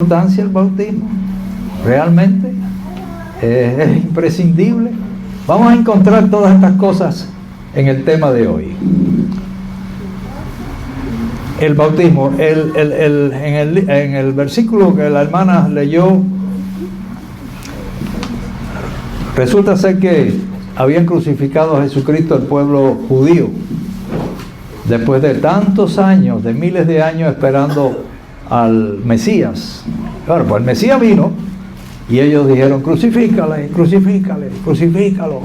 Importancia el bautismo, realmente es imprescindible. Vamos a encontrar todas estas cosas en el tema de hoy. El bautismo, en el versículo que la hermana leyó, resulta ser que habían crucificado a Jesucristo el pueblo judío después de tantos años, de miles de años esperando al Mesías. Claro, pues el Mesías vino y ellos dijeron: crucifícale, crucifícale, crucifícalo,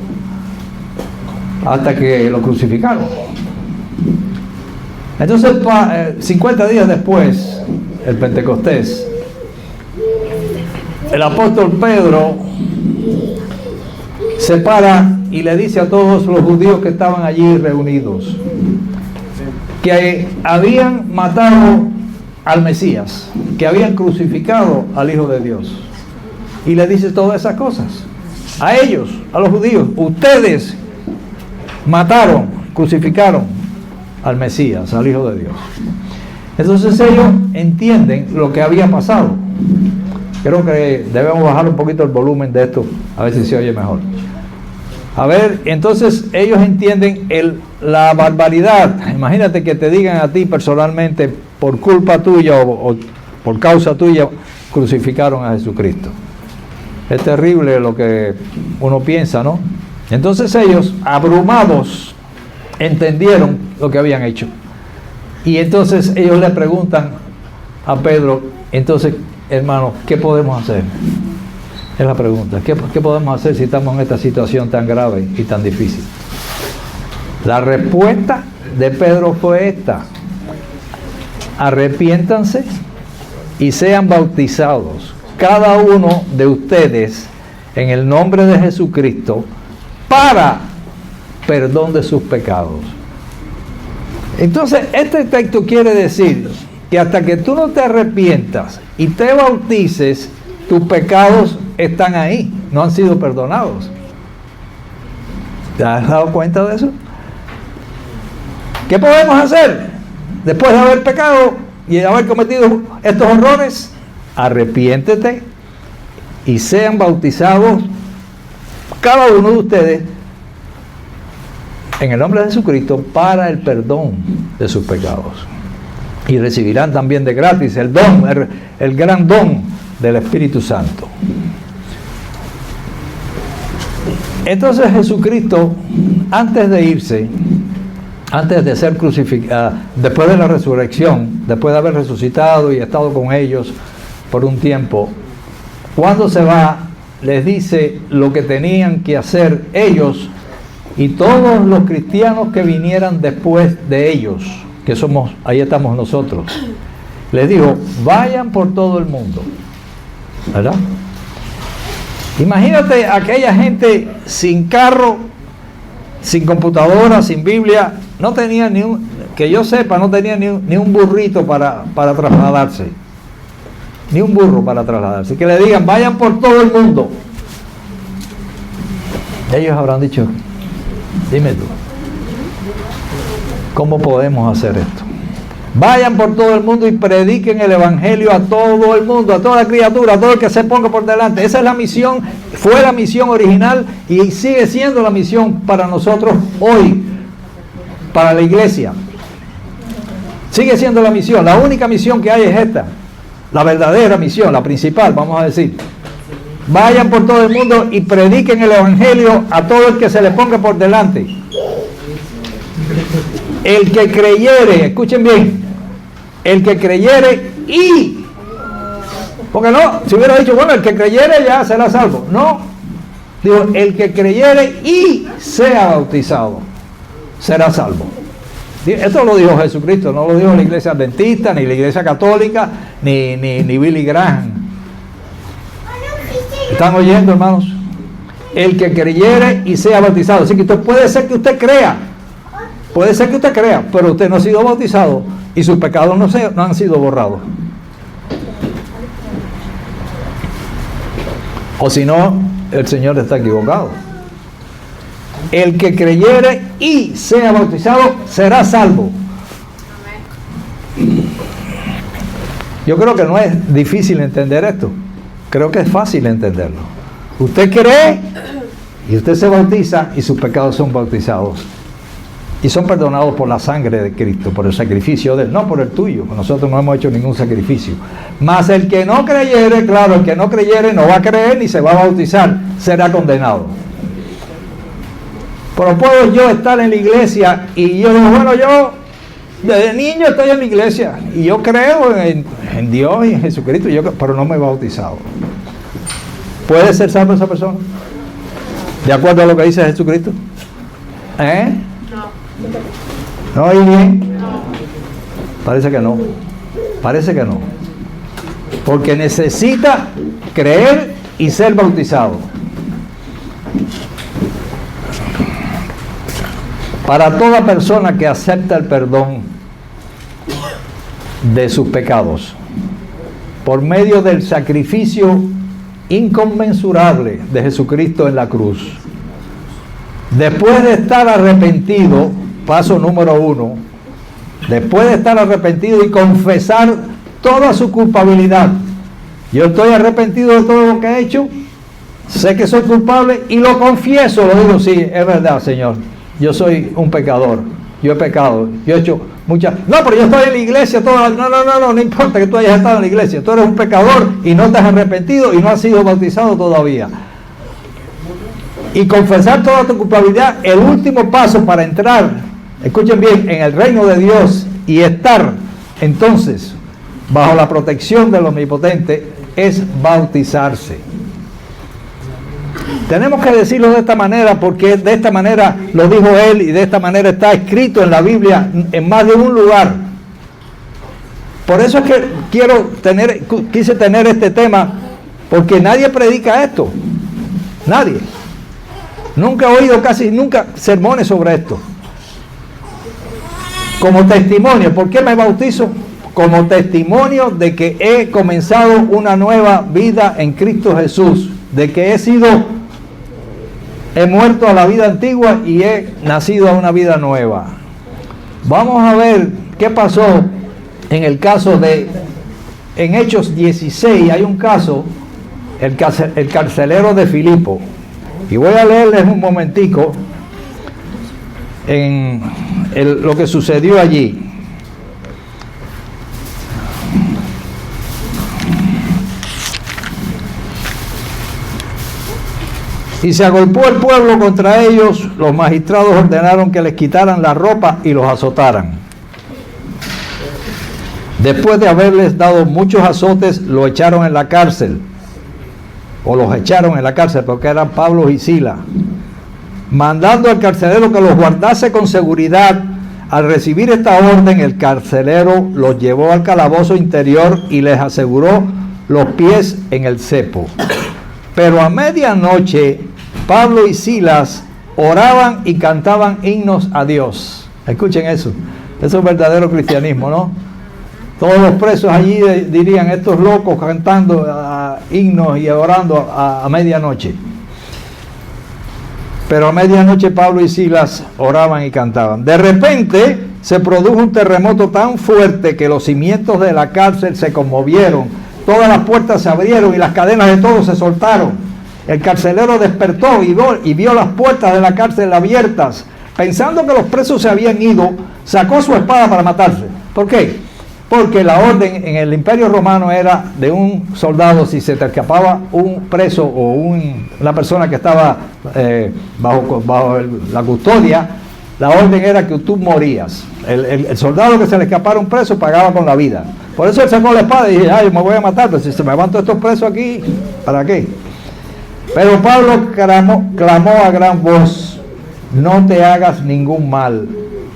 hasta que lo crucificaron. Entonces 50 días después, el Pentecostés, el apóstol Pedro se para y le dice a todos los judíos que estaban allí reunidos que habían matado al Mesías, que habían crucificado al Hijo de Dios, y le dice todas esas cosas a ellos, a los judíos: ustedes mataron, crucificaron al Mesías, al Hijo de Dios. Entonces ellos entienden lo que había pasado. Creo que debemos bajar un poquito el volumen de esto, a ver si se oye mejor. A ver, entonces ellos entienden la barbaridad. Imagínate que te digan a ti personalmente: por culpa tuya o por causa tuya crucificaron a Jesucristo. Es terrible lo que uno piensa, ¿no? Entonces ellos, abrumados, entendieron lo que habían hecho. Y entonces ellos le preguntan a Pedro: entonces, hermano, ¿qué podemos hacer? Es la pregunta. ¿Qué podemos hacer si estamos en esta situación tan grave y tan difícil? La respuesta de Pedro fue esta: arrepiéntanse y sean bautizados cada uno de ustedes en el nombre de Jesucristo para perdón de sus pecados. Entonces, este texto quiere decir que hasta que tú no te arrepientas y te bautices, tus pecados están ahí, no han sido perdonados. ¿Te has dado cuenta de eso? ¿Qué podemos hacer después de haber pecado y de haber cometido estos horrores? Arrepiéntete y sean bautizados cada uno de ustedes en el nombre de Jesucristo para el perdón de sus pecados, y recibirán también de gratis el don, el gran don del Espíritu Santo. Entonces Jesucristo, antes de irse, antes de ser crucificado, después de la resurrección, después de haber resucitado y estado con ellos por un tiempo, cuando se va, les dice lo que tenían que hacer ellos y todos los cristianos que vinieran después de ellos, que somos, ahí estamos nosotros. Les dijo: vayan por todo el mundo, ¿verdad? Imagínate aquella gente sin carro, sin computadora, sin Biblia. No tenía que yo sepa, no tenía ni un burrito para trasladarse. Ni un burro para trasladarse. Que le digan: vayan por todo el mundo. Ellos habrán dicho: dime tú, ¿cómo podemos hacer esto? Vayan por todo el mundo y prediquen el evangelio a todo el mundo, a toda criatura, a todo el que se ponga por delante. Esa es la misión, fue la misión original y sigue siendo la misión para nosotros hoy, para la iglesia. Sigue siendo la misión. La única misión que hay es esta, la verdadera misión, la principal, vamos a decir. Vayan por todo el mundo y prediquen el evangelio a todo el que se le ponga por delante. El que creyere, escuchen bien, el que creyere y, porque no, si hubiera dicho, bueno, el que creyere ya será salvo. No, digo, el que creyere y sea bautizado será salvo. Esto lo dijo Jesucristo, no lo dijo la iglesia adventista, ni la iglesia católica, ni Billy Graham. ¿Están oyendo, hermanos? El que creyere y sea bautizado. Así que esto puede ser que usted crea, pero usted no ha sido bautizado y sus pecados no han sido borrados. O si no, el Señor está equivocado. El que creyere y sea bautizado será salvo. Yo creo que no es difícil entender esto. Creo que es fácil entenderlo. Usted cree y usted se bautiza y sus pecados son bautizados. Y son perdonados por la sangre de Cristo, por el sacrificio de Él, no por el tuyo. Nosotros no hemos hecho ningún sacrificio. Mas el que no creyere, claro, el que no creyere no va a creer ni se va a bautizar, será condenado. Pero puedo yo estar en la iglesia y yo digo, bueno, yo desde niño estoy en la iglesia y yo creo en Dios y en Jesucristo, pero no me he bautizado. ¿Puede ser salvo esa persona? ¿De acuerdo a lo que dice Jesucristo? ¿No oí bien? Parece que no. Parece que no. Porque necesita creer y ser bautizado. Para toda persona que acepta el perdón de sus pecados por medio del sacrificio inconmensurable de Jesucristo en la cruz, después de estar arrepentido, paso número 1, después de estar arrepentido y confesar toda su culpabilidad, yo estoy arrepentido de todo lo que he hecho, sé que soy culpable y lo confieso, lo digo, sí, es verdad, Señor, yo soy un pecador, yo he pecado, yo he hecho muchas, no, pero yo estoy en la iglesia, no importa que tú hayas estado en la iglesia, tú eres un pecador y no te has arrepentido y no has sido bautizado todavía. Y confesar toda tu culpabilidad, el último paso para entrar, escuchen bien, en el reino de Dios y estar entonces bajo la protección del Omnipotente, es bautizarse. Tenemos que decirlo de esta manera porque de esta manera lo dijo él y de esta manera está escrito en la Biblia en más de un lugar. Por eso es que quise tener este tema, porque nadie predica esto. Nadie. Nunca he oído casi nunca sermones sobre esto. Como testimonio, ¿por qué me bautizo? Como testimonio de que he comenzado una nueva vida en Cristo Jesús, de que he muerto a la vida antigua y he nacido a una vida nueva. Vamos a ver qué pasó en el caso en Hechos 16, hay un caso, el carcelero de Filipo. Y voy a leerles un momentico lo que sucedió allí. Y se agolpó el pueblo contra ellos, los magistrados ordenaron que les quitaran la ropa y los azotaran. Después de haberles dado muchos azotes, lo echaron en la cárcel, o los echaron en la cárcel porque eran Pablo y Silas, mandando al carcelero que los guardase con seguridad. Al recibir esta orden, el carcelero los llevó al calabozo interior y les aseguró los pies en el cepo. Pero a medianoche Pablo y Silas oraban y cantaban himnos a Dios. Escuchen eso. Eso es verdadero cristianismo, ¿no? Todos los presos allí dirían, estos locos cantando himnos y orando a medianoche. Pero a medianoche Pablo y Silas oraban y cantaban. De repente se produjo un terremoto tan fuerte que los cimientos de la cárcel se conmovieron. Todas las puertas se abrieron y las cadenas de todos se soltaron. El carcelero despertó y vio las puertas de la cárcel abiertas. Pensando que los presos se habían ido, sacó su espada para matarse. ¿Por qué? Porque la orden en el Imperio Romano era de un soldado, si se te escapaba un preso o una persona que estaba bajo la custodia, la orden era que tú morías. El soldado que se le escapara un preso pagaba con la vida. Por eso él sacó la espada y dije, ay, me voy a matar, pero si se me levantan estos presos aquí, ¿para qué? Pero Pablo clamó a gran voz, no te hagas ningún mal,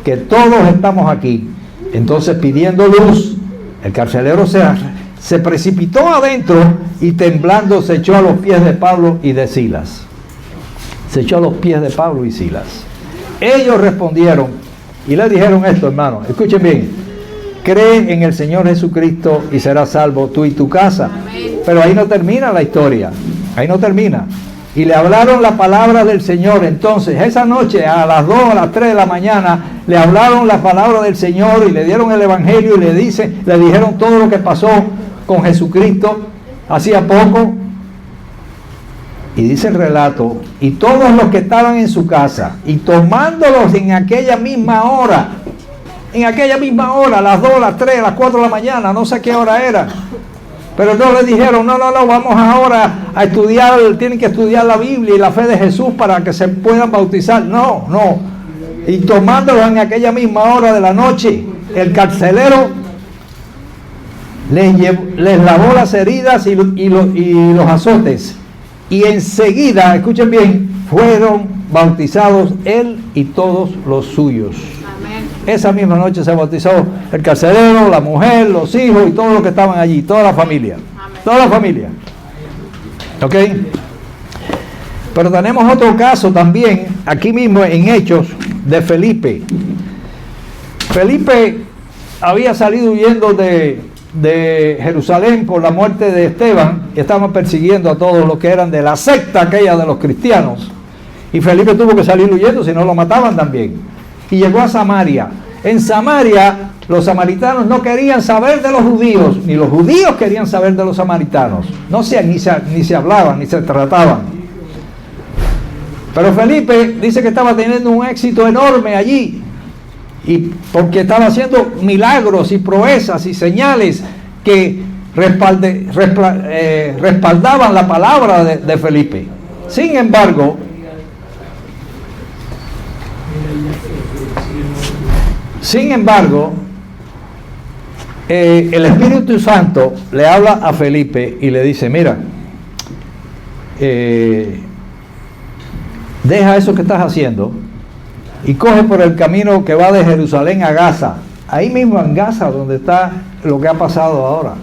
que todos estamos aquí. Entonces, pidiendo luz, el carcelero se precipitó adentro y temblando se echó a los pies de Pablo y de Silas. Se echó a los pies de Pablo y Silas. Ellos respondieron y le dijeron esto, hermano, escuchen bien, cree en el Señor Jesucristo y serás salvo tú y tu casa. Pero ahí no termina la historia, ahí no termina. Y le hablaron la palabra del Señor. Entonces, esa noche, a las 2 o a las 3 de la mañana, le hablaron la palabra del Señor y le dieron el evangelio y le dijeron todo lo que pasó con Jesucristo hacía poco. Y dice el relato, y todos los que estaban en su casa, y tomándolos en aquella misma hora, a las 2, las 3, las 4 de la mañana, no sé qué hora era, pero no le dijeron, no, vamos ahora a estudiar, tienen que estudiar la Biblia y la fe de Jesús para que se puedan bautizar. No, y tomándolos en aquella misma hora de la noche, el carcelero les lavó las heridas y los azotes. Y enseguida, escuchen bien, fueron bautizados él y todos los suyos. Amén. Esa misma noche se bautizó el carcelero, la mujer, los hijos y todos los que estaban allí, toda la familia. Amén. Toda la familia. ¿Ok? Pero tenemos otro caso también, aquí mismo en Hechos, de Felipe. Felipe había salido huyendo de Jerusalén por la muerte de Esteban, y estaban persiguiendo a todos los que eran de la secta aquella de los cristianos, y Felipe tuvo que salir huyendo, si no lo mataban también, y llegó a Samaria. En Samaria los samaritanos no querían saber de los judíos, ni los judíos querían saber de los samaritanos, ni se hablaban, ni se trataban. Pero Felipe dice que estaba teniendo un éxito enorme allí, y porque estaba haciendo milagros y proezas y señales que respaldaban la palabra de Felipe. Sin embargo, el Espíritu Santo le habla a Felipe y le dice, mira, deja eso que estás haciendo y coge por el camino que va de Jerusalén a Gaza, ahí mismo en Gaza donde está lo que ha pasado ahora.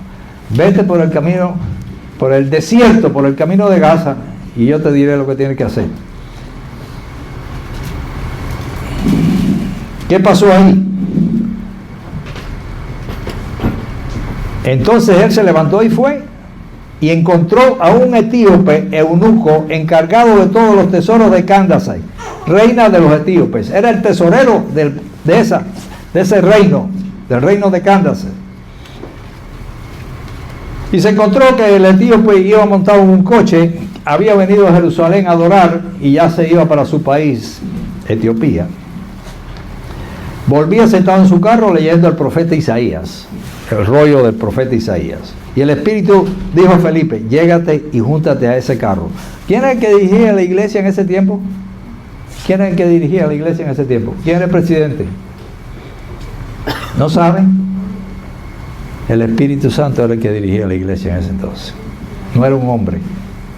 Vete por el camino, por el desierto, por el camino de Gaza, y yo te diré lo que tienes que hacer. ¿Qué pasó ahí? Entonces él se levantó y fue, y encontró a un etíope eunuco encargado de todos los tesoros de Candace, reina de los etíopes. Era el tesorero de ese reino, del reino de Candace. Y se encontró que el etíope iba montado en un coche, había venido a Jerusalén a adorar y ya se iba para su país, Etiopía. Volvía sentado en su carro leyendo el profeta Isaías, el rollo del profeta Isaías. Y el Espíritu dijo a Felipe, llégate y júntate a ese carro. ¿Quién es el que dirigía la iglesia en ese tiempo? ¿Quién es el que dirigía la iglesia en ese tiempo? ¿Quién era el presidente? ¿No saben? El Espíritu Santo era el que dirigía la iglesia en ese entonces. No era un hombre,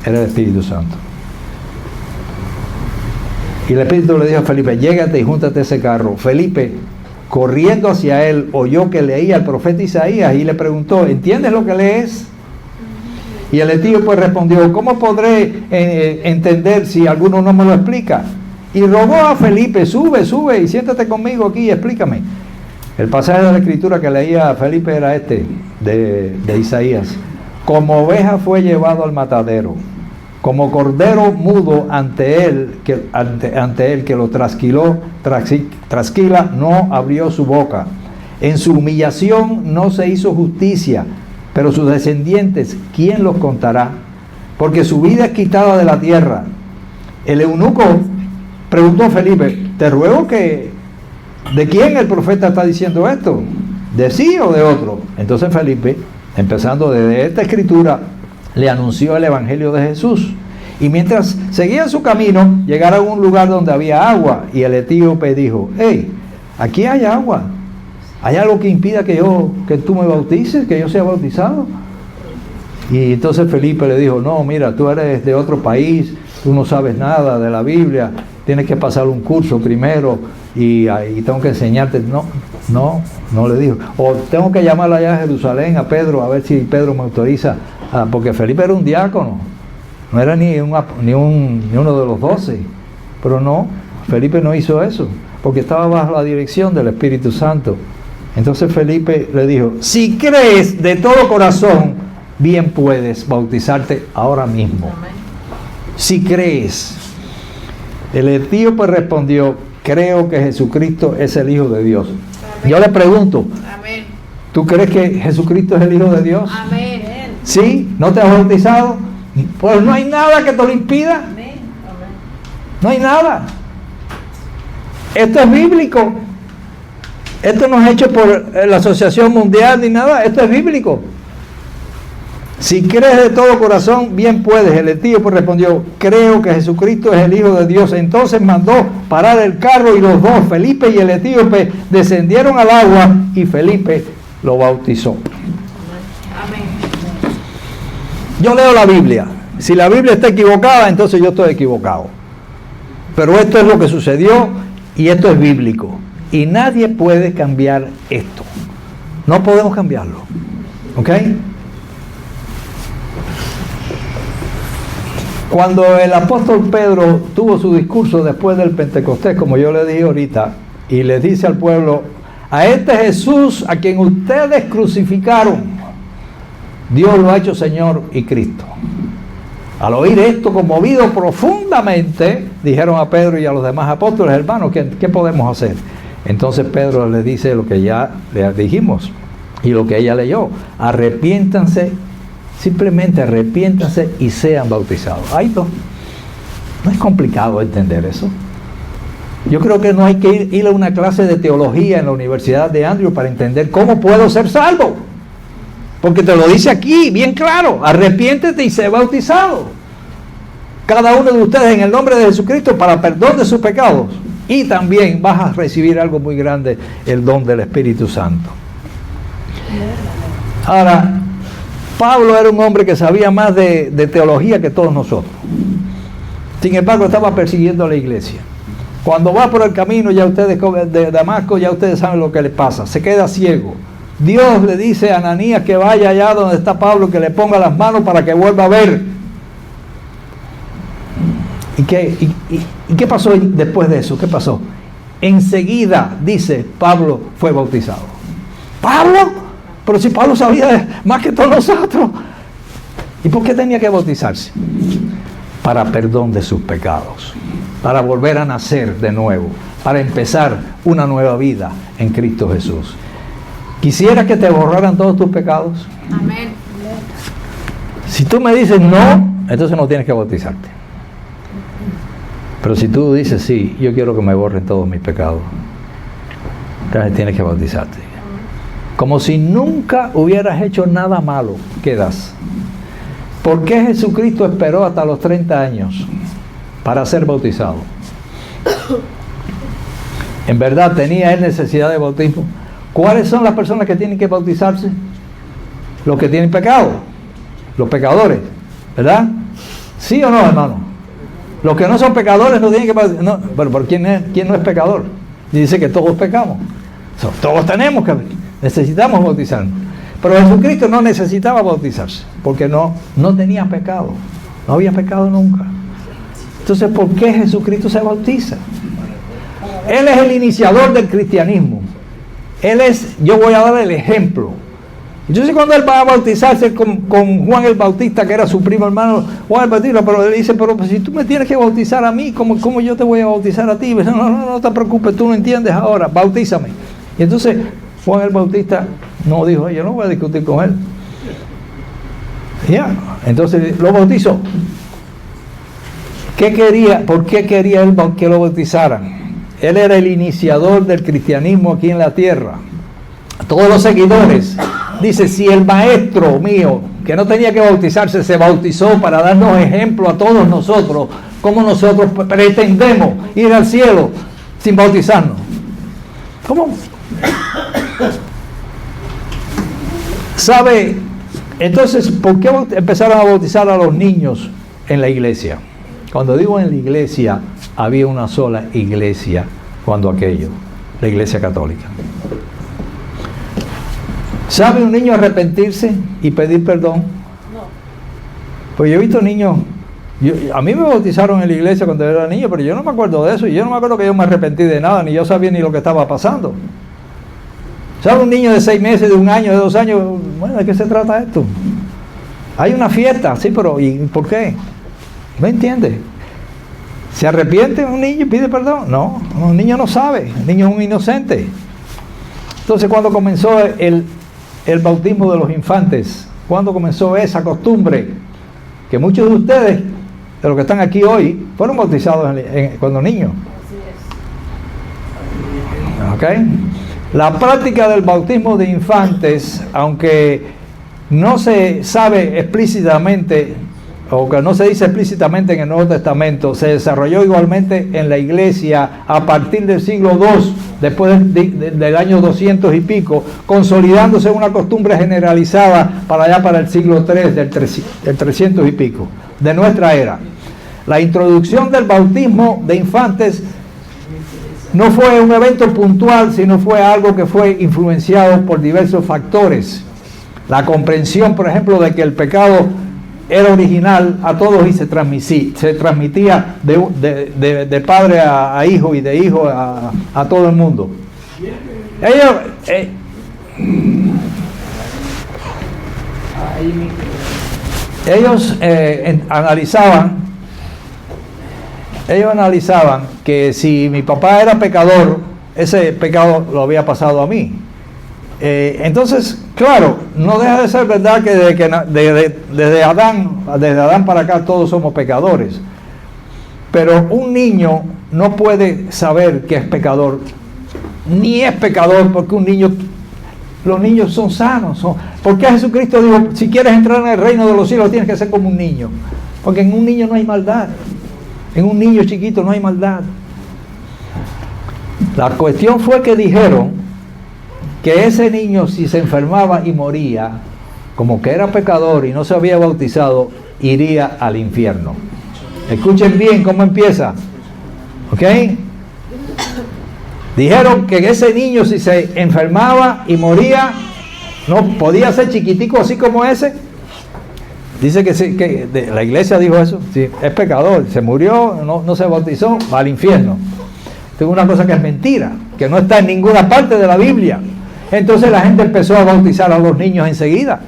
era el Espíritu Santo. Y el Espíritu le dijo a Felipe, llégate y júntate a ese carro. Felipe, corriendo hacia él, oyó que leía el profeta Isaías y le preguntó, ¿entiendes lo que lees? Y el etíope respondió, ¿cómo podré entender si alguno no me lo explica? Y rogó a Felipe, sube y siéntate conmigo aquí y explícame. El pasaje de la escritura que leía Felipe era este, de Isaías. Como oveja fue llevado al matadero, como cordero mudo ante él que lo trasquila, no abrió su boca. En su humillación no se hizo justicia, pero sus descendientes, ¿quién los contará? Porque su vida es quitada de la tierra. El eunuco preguntó a Felipe, te ruego que, ¿de quién el profeta está diciendo esto? ¿De sí o de otro? Entonces Felipe, empezando desde esta escritura, le anunció el evangelio de Jesús. Y mientras seguía su camino, llegaron a un lugar donde había agua. Y el etíope dijo, hey, aquí hay agua. ¿Hay algo que impida que tú me bautices, que yo sea bautizado? Y entonces Felipe le dijo, no, mira, tú eres de otro país, tú no sabes nada de la Biblia, tienes que pasar un curso primero y tengo que enseñarte. No le dijo. O tengo que llamar allá a Jerusalén a Pedro, a ver si Pedro me autoriza, porque Felipe era un diácono, no era ni uno de los 12, pero no, Felipe no hizo eso, porque estaba bajo la dirección del Espíritu Santo. Entonces Felipe le dijo, si crees de todo corazón, bien puedes bautizarte ahora mismo. Si crees. El etíope respondió, creo que Jesucristo es el Hijo de Dios. Amén. Yo le pregunto, amén, ¿tú crees que Jesucristo es el Hijo de Dios? Amén. ¿Sí? ¿No te has bautizado? Pues no hay nada que te lo impida. No hay nada. Esto es bíblico. Esto no es hecho por la Asociación Mundial ni nada. Esto es bíblico. Si crees de todo corazón, bien puedes. El etíope respondió: creo que Jesucristo es el Hijo de Dios. Entonces mandó parar el carro y los dos, Felipe y el etíope, descendieron al agua y Felipe lo bautizó. Amén. Yo leo la Biblia. Si la Biblia está equivocada, entonces yo estoy equivocado. Pero esto es lo que sucedió y esto es bíblico. Y nadie puede cambiar esto. No podemos cambiarlo. ¿Ok? Cuando el apóstol Pedro tuvo su discurso después del Pentecostés, como yo le dije ahorita, y le dice al pueblo: a este Jesús a quien ustedes crucificaron, Dios lo ha hecho Señor y Cristo. Al oír esto, conmovido profundamente, dijeron a Pedro y a los demás apóstoles: hermanos, ¿qué podemos hacer? Entonces Pedro les dice lo que ya le dijimos y lo que ella leyó: arrepiéntanse. Simplemente arrepiéntanse y sean bautizados. Ay, no es complicado entender eso. Yo creo que no hay que ir a una clase de teología en la Universidad de Andrews para entender cómo puedo ser salvo. Porque te lo dice aquí, bien claro: arrepiéntete y sé bautizado, cada uno de ustedes, en el nombre de Jesucristo, para perdón de sus pecados. Y también vas a recibir algo muy grande, el don del Espíritu Santo. Ahora, Pablo era un hombre que sabía más de teología que todos nosotros. Sin embargo, estaba persiguiendo a la iglesia. Cuando va por el camino ya ustedes de Damasco, ya ustedes saben lo que le pasa. Se queda ciego. Dios le dice a Ananías que vaya allá donde está Pablo, que le ponga las manos para que vuelva a ver. ¿Y qué pasó después de eso? ¿Qué pasó? Enseguida, dice, Pablo fue bautizado. ¿Pablo? Pero si Pablo sabía más que todos nosotros. ¿Y por qué tenía que bautizarse? Para perdón de sus pecados, para volver a nacer de nuevo, para empezar una nueva vida en Cristo Jesús. ¿Quisiera que te borraran todos tus pecados? Amén. Si tú me dices no, entonces no tienes que bautizarte. Pero si tú dices sí, yo quiero que me borren todos mis pecados, entonces tienes que bautizarte. Como si nunca hubieras hecho nada malo, quedas. ¿Por qué Jesucristo esperó hasta los 30 años para ser bautizado? ¿En verdad tenía él necesidad de bautismo? ¿Cuáles son las personas que tienen que bautizarse? Los que tienen pecado, los pecadores, ¿verdad? ¿Sí o no, hermano? Los que no son pecadores no tienen que bautizarse. No, pero ¿quién no es pecador? Y dice que todos pecamos. Todos tenemos que... necesitamos bautizarnos. Pero Jesucristo no necesitaba bautizarse, porque no tenía pecado. No había pecado nunca. Entonces, ¿por qué Jesucristo se bautiza? Él es el iniciador del cristianismo. Yo voy a dar el ejemplo. Entonces, cuando él va a bautizarse con Juan el Bautista, que era su primo hermano, Juan el Bautista, pero él dice: pero si tú me tienes que bautizar a mí, ¿cómo yo te voy a bautizar a ti? No te preocupes, tú no entiendes ahora, bautízame. Y entonces Juan el Bautista no dijo: yo no voy a discutir con él. Ya, entonces lo bautizó. ¿Qué quería? ¿Por qué quería él que lo bautizaran? Él era el iniciador del cristianismo aquí en la tierra. Todos los seguidores. Dice: si el maestro mío, que no tenía que bautizarse, se bautizó para darnos ejemplo a todos nosotros, ¿cómo nosotros pretendemos ir al cielo sin bautizarnos? ¿Cómo? ¿Sabe? Entonces, ¿por qué empezaron a bautizar a los niños en la iglesia? Cuando digo en la iglesia, había una sola iglesia cuando aquello, la iglesia católica. ¿Sabe un niño arrepentirse y pedir perdón? No. Pues yo he visto niños, a mí me bautizaron en la iglesia cuando yo era niño, pero yo no me acuerdo de eso, y yo no me acuerdo que yo me arrepentí de nada, ni yo sabía ni lo que estaba pasando. ¿Sabe un niño de 6 meses, de 1 año, de 2 años? Bueno, ¿de qué se trata esto? Hay una fiesta, sí, pero ¿y por qué? ¿No entiende? ¿Se arrepiente un niño y pide perdón? No, un niño no sabe, el niño es un inocente. Entonces, cuando comenzó el bautismo de los infantes ¿Cuándo comenzó esa costumbre? Que muchos de ustedes, de los que están aquí hoy, fueron bautizados cuando niños. ¿Ok? La práctica del bautismo de infantes, aunque no se sabe explícitamente, o que no se dice explícitamente en el Nuevo Testamento, se desarrolló igualmente en la iglesia a partir del siglo II, después del año 200 y pico, consolidándose una costumbre generalizada para allá para el siglo III, del 300 y pico, de nuestra era. La introducción del bautismo de infantes no fue un evento puntual, sino fue algo que fue influenciado por diversos factores. La comprensión, por ejemplo, de que el pecado era original a todos y se transmitía de padre a hijo y de hijo a todo el mundo. Ellos analizaban que si mi papá era pecador, ese pecado lo había pasado a mí. Entonces, claro, no deja de ser verdad que desde Adán para acá todos somos pecadores. Pero un niño no puede saber que es pecador, ni es pecador, porque los niños son sanos. Porque Jesucristo dijo, si quieres entrar en el reino de los cielos tienes que ser como un niño. Porque en un niño no hay maldad. En un niño chiquito no hay maldad. La cuestión fue que dijeron que ese niño, si se enfermaba y moría, como que era pecador y no se había bautizado, iría al infierno. Escuchen bien cómo empieza. ¿Ok? Dijeron que ese niño, si se enfermaba y moría, no podía ser chiquitico así como ese. Dice que, sí, la iglesia dijo eso. Sí, es pecador, se murió, no se bautizó, va al infierno. Tengo una cosa que es mentira, que no está en ninguna parte de la Biblia. Entonces la gente empezó a bautizar a los niños enseguida.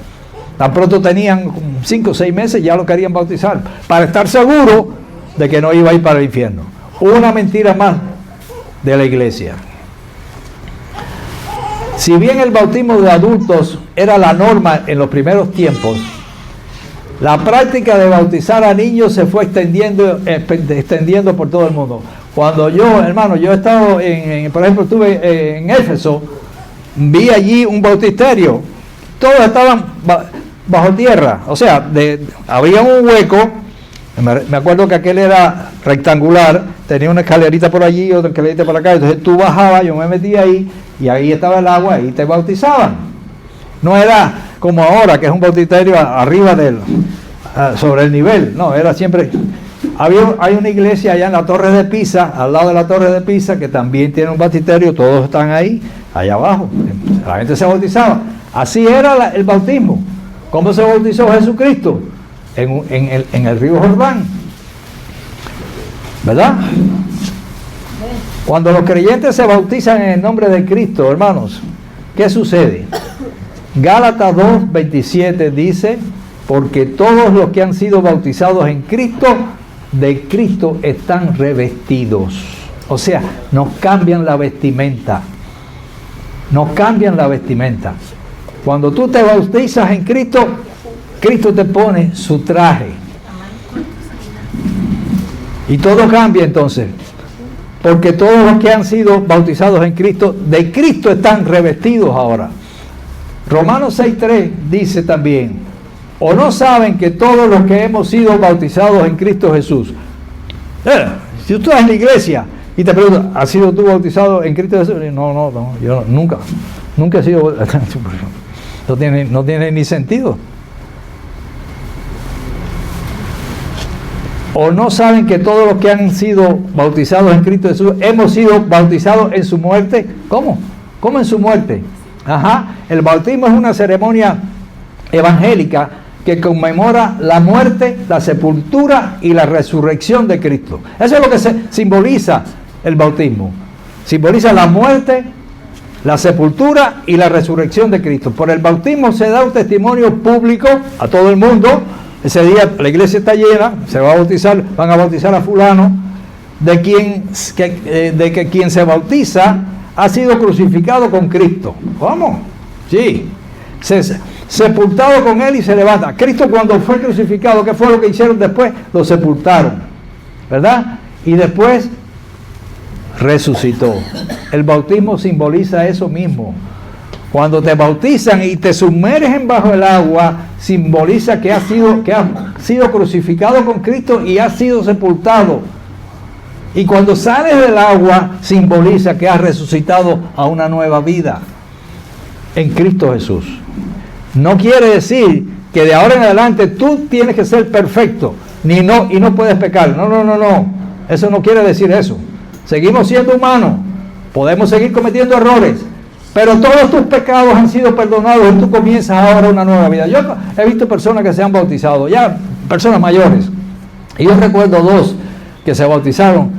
Tan pronto tenían 5 o 6 meses, ya lo querían bautizar, para estar seguro de que no iba a ir para el infierno. Una mentira más de la iglesia. Si bien el bautismo de adultos era la norma en los primeros tiempos, la práctica de bautizar a niños se fue extendiendo por todo el mundo. Cuando yo he estado por ejemplo, estuve en Éfeso, vi allí un bautisterio, todos estaban bajo tierra, o sea, había un hueco, me acuerdo que aquel era rectangular, tenía una escalerita por allí, otra escalerita por acá, entonces tú bajabas, yo me metí ahí, y ahí estaba el agua, y te bautizaban. No era como ahora, que es un bautisterio arriba sobre el nivel, no, era siempre. Hay una iglesia allá en la Torre de Pisa, al lado de la Torre de Pisa, que también tiene un bautisterio, todos están ahí, allá abajo, la gente se bautizaba. Así era el bautismo. ¿Cómo se bautizó Jesucristo? En el río Jordán, ¿verdad? Cuando los creyentes se bautizan en el nombre de Cristo, hermanos, ¿qué sucede? Gálatas 2:27 dice, porque todos los que han sido bautizados en Cristo, de Cristo están revestidos. O sea, nos cambian la vestimenta. Nos cambian la vestimenta. Cuando tú te bautizas en Cristo, Cristo te pone su traje. Y todo cambia entonces. Porque todos los que han sido bautizados en Cristo, de Cristo están revestidos ahora. Romanos 6:3 dice también, ¿o no saben que todos los que hemos sido bautizados en Cristo Jesús? Si tú estás en la iglesia y te preguntan, ¿has sido tú bautizado en Cristo Jesús? No, yo nunca he sido. No tiene ni sentido. ¿O no saben que todos los que han sido bautizados en Cristo Jesús hemos sido bautizados en su muerte? ¿Cómo? ¿Cómo en su muerte? El bautismo es una ceremonia evangélica que conmemora la muerte, la sepultura y la resurrección de Cristo. Eso es lo que simboliza el bautismo. Simboliza la muerte, la sepultura y la resurrección de Cristo. Por el bautismo se da un testimonio público a todo el mundo. Ese día la iglesia está llena, van a bautizar a fulano, de que quien se bautiza ha sido crucificado con Cristo. ¿Cómo? Sí. sepultado con Él y se levanta. Cristo cuando fue crucificado, ¿qué fue lo que hicieron después? Lo sepultaron, ¿verdad? Y después resucitó. El bautismo simboliza eso mismo. Cuando te bautizan y te sumergen bajo el agua, simboliza que has sido crucificado con Cristo y has sido sepultado. Y cuando sales del agua, simboliza que has resucitado a una nueva vida en Cristo Jesús. No quiere decir que de ahora en adelante tú tienes que ser perfecto y no puedes pecar. No. Eso no quiere decir eso. Seguimos siendo humanos. Podemos seguir cometiendo errores. Pero todos tus pecados han sido perdonados y tú comienzas ahora una nueva vida. Yo he visto personas que se han bautizado, ya personas mayores. Y yo recuerdo 2 que se bautizaron,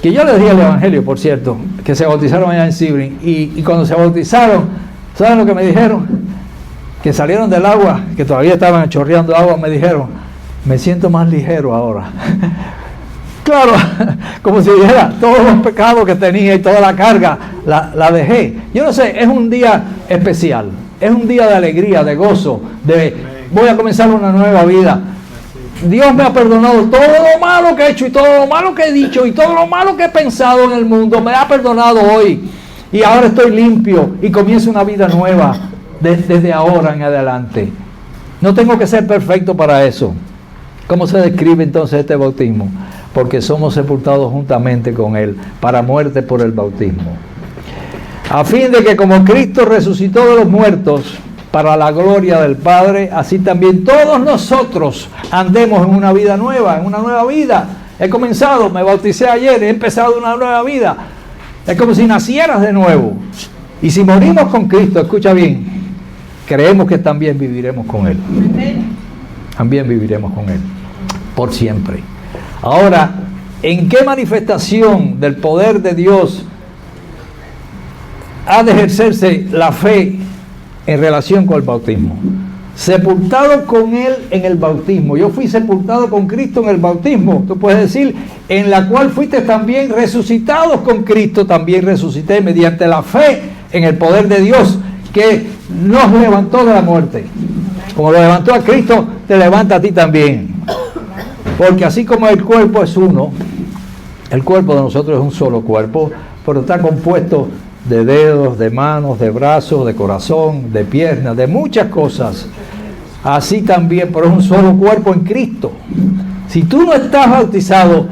que yo les di el evangelio, por cierto, que se bautizaron allá en Sebring. Y cuando se bautizaron, ¿saben lo que me dijeron? Que salieron del agua, que todavía estaban chorreando agua, me dijeron, me siento más ligero ahora. Claro, como si dijera, todos los pecados que tenía y toda la carga la dejé. Yo no sé, es un día especial, es un día de alegría, de gozo, voy a comenzar una nueva vida. Dios me ha perdonado todo lo malo que he hecho y todo lo malo que he dicho y todo lo malo que he pensado en el mundo, me ha perdonado hoy. Y ahora estoy limpio y comienzo una vida nueva desde ahora en adelante. No tengo que ser perfecto para eso. ¿Cómo se describe entonces este bautismo? Porque somos sepultados juntamente con Él para muerte por el bautismo. A fin de que como Cristo resucitó de los muertos para la gloria del Padre, así también todos nosotros andemos en una vida nueva, en una nueva vida. He comenzado, me bauticé ayer, he empezado una nueva vida. Es como si nacieras de nuevo. Y si morimos con Cristo, escucha bien, creemos que también viviremos con Él. También viviremos con Él, por siempre. Ahora, ¿en qué manifestación del poder de Dios ha de ejercerse la fe en relación con el bautismo? Sepultado con Él en el bautismo. Yo fui sepultado con Cristo en el bautismo. Tú puedes decir, en la cual fuiste también resucitados con Cristo, también resucité mediante la fe en el poder de Dios que nos levantó de la muerte. Como lo levantó a Cristo, te levanta a ti también. Porque así como el cuerpo es uno, el cuerpo de nosotros es un solo cuerpo, pero está compuesto de dedos, de manos, de brazos, de corazón, de piernas, de muchas cosas. Así también, pero es un solo cuerpo en Cristo. Si tú no estás bautizado,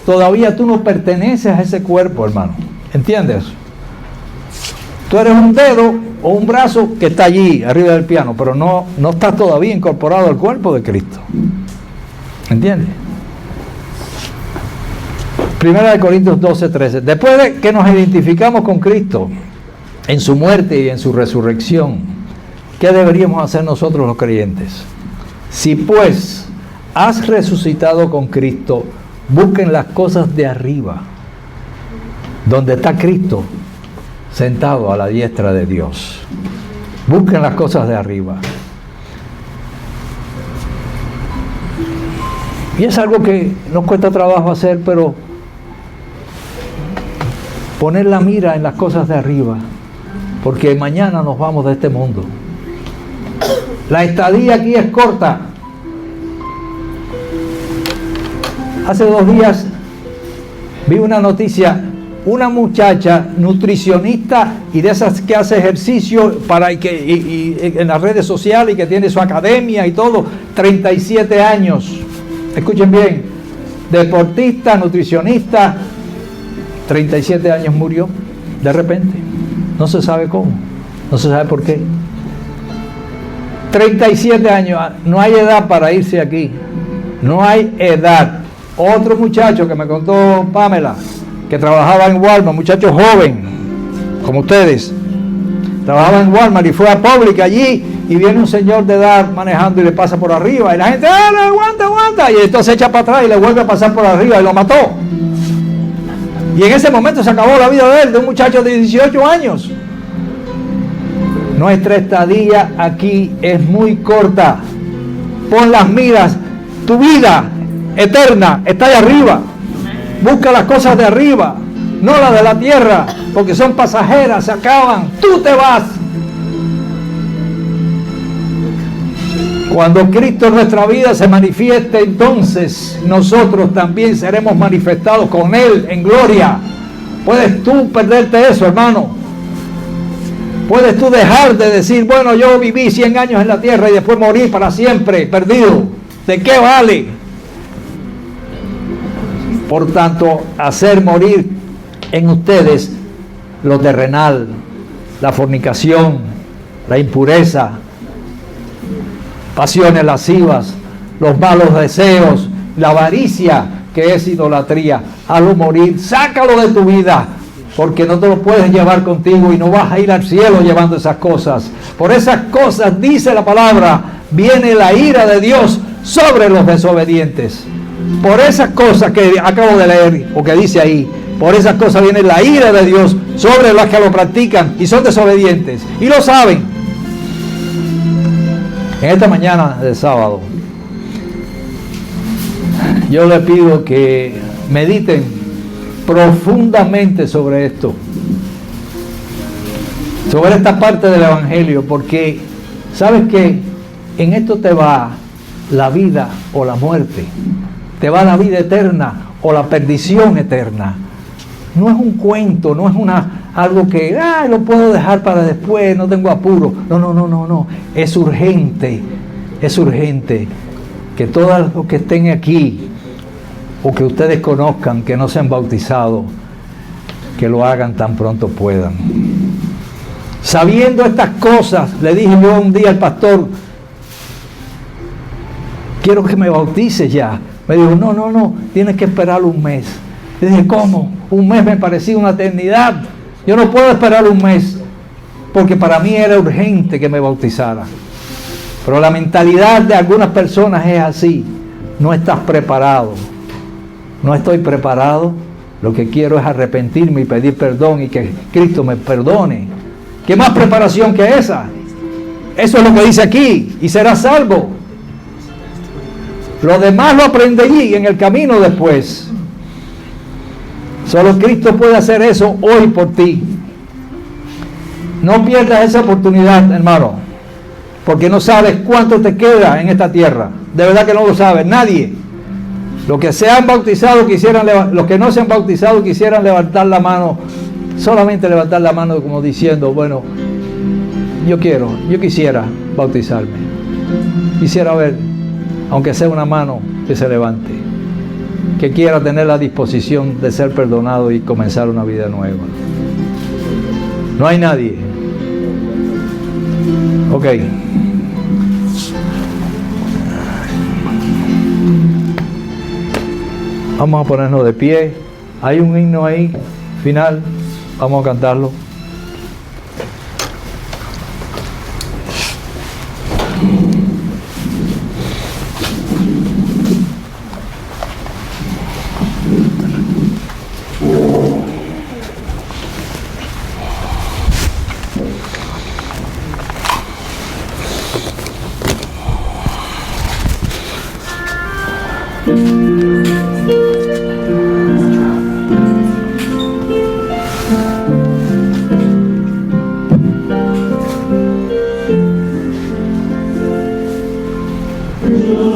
todavía tú no perteneces a ese cuerpo, hermano. ¿Entiendes? Tú eres un dedo o un brazo que está allí, arriba del piano, pero no estás todavía incorporado al cuerpo de Cristo. ¿Entiendes? 1 Corintios 12:13. Después de que nos identificamos con Cristo en su muerte y en su resurrección, ¿qué deberíamos hacer nosotros los creyentes? Si pues has resucitado con Cristo, busquen las cosas de arriba, donde está Cristo sentado a la diestra de Dios. Busquen las cosas de arriba. Y es algo que nos cuesta trabajo hacer, pero poner la mira en las cosas de arriba, porque mañana nos vamos de este mundo. La estadía aquí es corta. Hace 2 días vi una noticia, una muchacha nutricionista y de esas que hace ejercicio en las redes sociales y que tiene su academia y todo, 37 años. Escuchen bien, deportista, nutricionista, 37 años murió de repente. No se sabe cómo, no se sabe por qué. 37 años, no hay edad para irse aquí, no hay edad. Otro muchacho que me contó Pamela, que trabajaba en Walmart, muchacho joven, como ustedes, trabajaba en Walmart y fue a Publix allí y viene un señor de edad manejando y le pasa por arriba y la gente, aguanta, y entonces echa para atrás y le vuelve a pasar por arriba y lo mató. Y en ese momento se acabó la vida de él, de un muchacho de 18 años. Nuestra estadía aquí es muy corta. Pon las miras, tu vida eterna está ahí arriba. Busca las cosas de arriba, no las de la tierra, porque son pasajeras, se acaban, tú te vas. Cuando Cristo en nuestra vida se manifieste, entonces nosotros también seremos manifestados con Él en gloria. ¿Puedes tú perderte eso, hermano? ¿Puedes tú dejar de decir, bueno, yo viví 100 años en la tierra y después morir para siempre, perdido? ¿De qué vale? Por tanto, hacer morir en ustedes lo terrenal, la fornicación, la impureza, pasiones lascivas, los malos deseos, la avaricia, que es idolatría. Hazlo morir, sácalo de tu vida, porque no te lo puedes llevar contigo y no vas a ir al cielo llevando esas cosas. Por esas cosas, dice la palabra, viene la ira de Dios sobre los desobedientes. Por esas cosas que acabo de leer, o que dice ahí, por esas cosas viene la ira de Dios sobre los que lo practican y son desobedientes. Y lo saben. En esta mañana de sábado, yo le pido que mediten profundamente sobre esto, sobre esta parte del Evangelio, porque sabes que en esto te va la vida o la muerte, te va la vida eterna o la perdición eterna. No es un cuento, no es algo que lo puedo dejar para después, no tengo apuro. No. Es urgente que todos los que estén aquí o que ustedes conozcan que no se han bautizado, que lo hagan tan pronto puedan. Sabiendo estas cosas, le dije yo un día al pastor, quiero que me bautices ya. Me dijo, no, tienes que esperar un mes. Le dije, ¿cómo? Un mes me parecía una eternidad. Yo no puedo esperar un mes, porque para mí era urgente que me bautizara. Pero la mentalidad de algunas personas es así. No estás preparado. No estoy preparado. Lo que quiero es arrepentirme y pedir perdón y que Cristo me perdone. ¿Qué más preparación que esa? Eso es lo que dice aquí. Y serás salvo. Lo demás lo aprendí en el camino después. Solo Cristo puede hacer eso hoy por ti. No pierdas esa oportunidad, hermano, porque no sabes cuánto te queda en esta tierra. De verdad que no lo sabes, nadie. Los que se han bautizado los que no se han bautizado quisieran levantar la mano, solamente levantar la mano como diciendo, bueno, yo quisiera bautizarme. Quisiera ver, aunque sea una mano que se levante, que quiera tener la disposición de ser perdonado y comenzar una vida nueva. No hay nadie. Ok. Vamos a ponernos de pie. Hay un himno ahí, final. Vamos a cantarlo.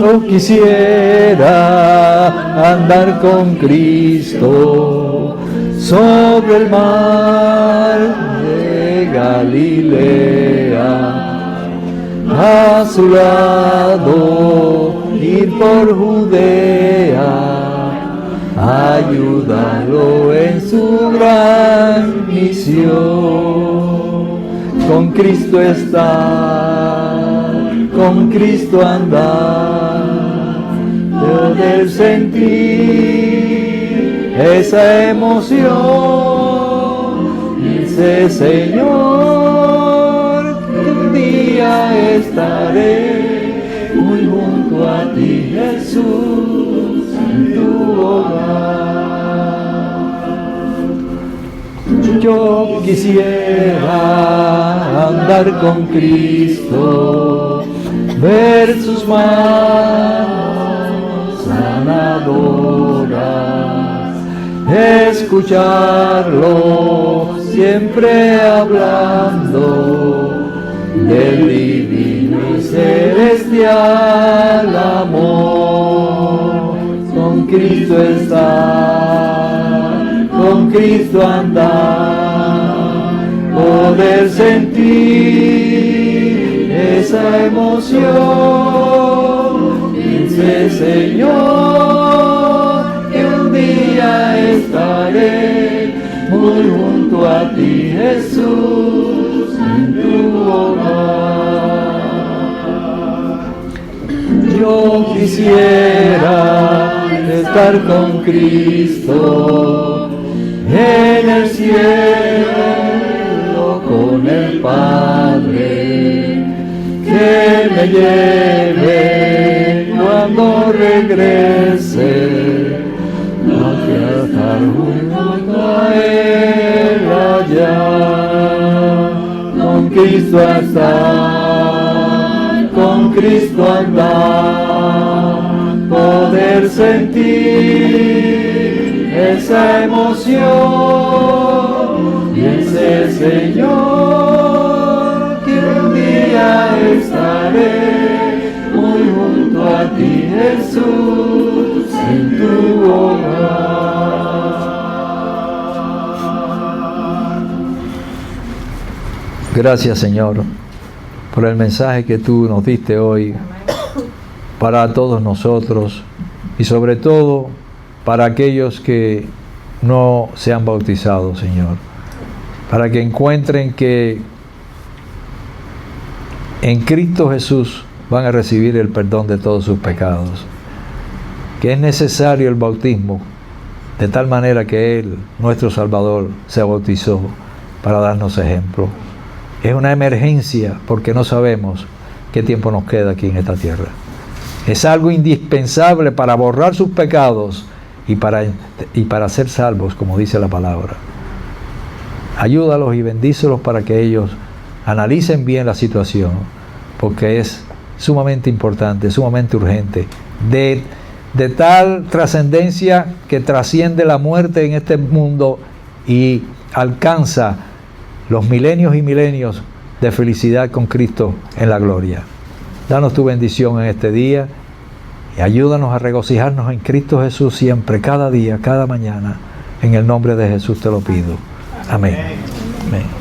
Yo quisiera andar con Cristo sobre el mar de Galilea, a su lado ir por Judea, ayudarlo en su gran misión. Con Cristo estar, con Cristo andar, poder sentir esa emoción. Dice, Señor, que un día estaré muy junto a ti, Jesús, en tu hogar. Yo quisiera andar con Cristo, ver sus manos sanadoras, escucharlo siempre hablando del divino y celestial amor, con Cristo estar, con Cristo andar, poder sentir esa emoción. Dice Señor que un día estaré muy junto a ti, Jesús, en tu hogar. Yo quisiera estar con Cristo en el cielo con el Padre, que me lleve cuando regrese, no quiero estar junto a Él allá, con Cristo estar, con Cristo andar, poder sentir esa emoción, y ese Señor que un día estaré muy junto a ti, Jesús, en tu hogar. Gracias, Señor, por el mensaje que tú nos diste hoy para todos nosotros y sobre todo para aquellos que no se han bautizado, Señor, para que encuentren que en Cristo Jesús van a recibir el perdón de todos sus pecados, que es necesario el bautismo de tal manera que Él, nuestro Salvador, se bautizó para darnos ejemplo. Es una emergencia porque no sabemos qué tiempo nos queda aquí en esta tierra. Es algo indispensable para borrar sus pecados y para ser salvos, como dice la palabra. Ayúdalos y bendícelos para que ellos analicen bien la situación, porque es sumamente importante, sumamente urgente, de tal trascendencia que trasciende la muerte en este mundo y alcanza los milenios y milenios de felicidad con Cristo en la gloria. Danos tu bendición en este día y ayúdanos a regocijarnos en Cristo Jesús siempre, cada día, cada mañana. En el nombre de Jesús te lo pido. Amén. Amén.